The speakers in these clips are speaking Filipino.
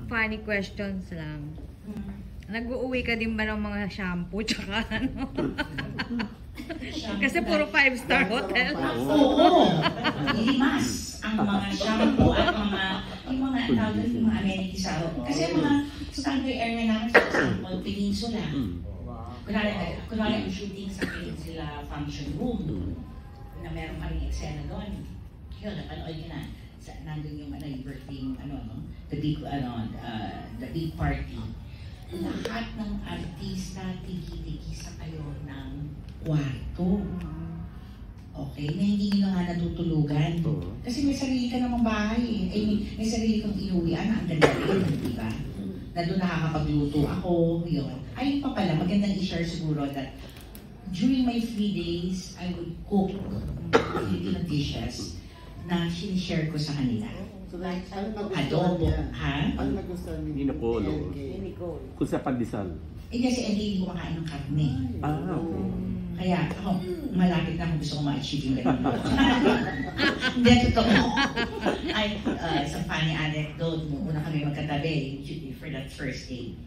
Funny questions lang. Nag-uuwi ka din ba ng mga shampoo tsaka ano? Kasi puro 5-star hotel. Oo. Limas ang mga shampoo at yung mga tawag yung mga amenities sa hotel. Kasi mga standard area namin, for example, Peninsula. Kunwari ang shooting sa Peninsula Function Room na meron kaming eksena doon. Yun, napanood yun na. Nandun yung birthday, the big party. Lahat ng artista, tigi-tigi sa kayo ng kwarto. Okay? Na hindi nyo nga natutulugan. Kasi may sarili ka namang bahay. May sarili kang inuwian. Ang ganda rin, di ba? Na doon nakakapagluto ako. Yun. Ayun pa pala, magandang i-share siguro that during my 3 days, I would cook Filipino dishes na sinishare ko sa kanila. So like, adobo, ha? Ano nagustuhan ni Nicole? Kung sa pandesal. Kasi hindi ko kumakain ng karne. Okay. Kaya ako, malapit na kung gusto ko ma-achieve yung ganun. Hindi, totoo. Ay, isang funny anecdote mo, una kami magkatabi for that first day.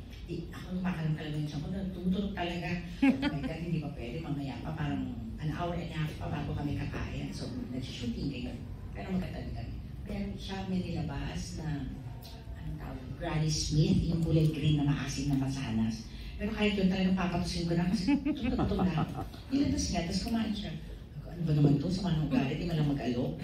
Ako makalam-kalam yung siyang ko, tumutulog talaga. My God, hindi pa pwede, mamaya pa, parang an hour and a half pa bago kami kakain. So, nag-shooting kayo. Pero magkatabi kami. Pero siya may nilabas na, anong tawag, Granny Smith, yung kulay green na maasim na masanas. Pero kahit yun talagang papatusin ko na kasi tututong na. Nilabas niya, tapos kumain siya. Ano ba naman to? Sa manong galit, di man lang mag-alok.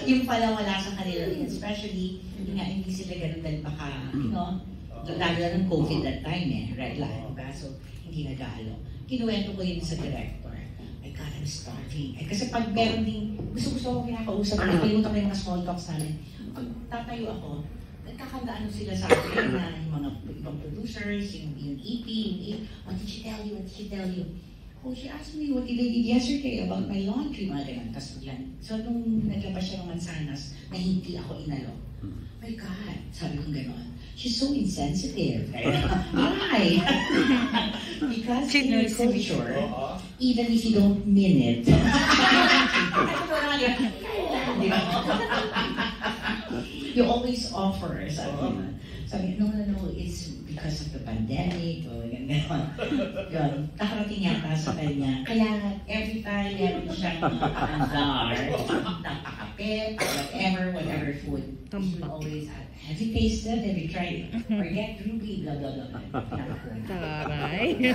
Yung pala wala sa kanila, especially, yung nga hindi sila ganun dahil baka, you know, lalo na ng COVID that time right lang, diba? So, hindi nag-alok. Kinuwento ko yun sa director. My God, I'm starving. Kasi pag meron din, gusto ko kinakausap, nakalimutan ko yung mga small talks namin. Pag tatayo ako, nagkakagaano sila sa akin na yung mga ibang producers, yung EP, what did she tell you, what did she tell you? Oh, she asked me what they did yesterday about my laundry, mga ganun. Tapos yan. So, nung naglabas siya ng mansanas, na hindi ako inalok. My God, sabi kong gano'n. She's so insensitive. Why? Because in your culture, even if you don't mean it, you always offer. Sabi, no, it's because of the pandemic, o gano'n. Yun, nakarating yata sa kanya. Kaya every time meron siyang andar, napakapit, whatever food, she will always add, have you tasted? Have you tried? Forget ruby, blah, blah, blah. Taray.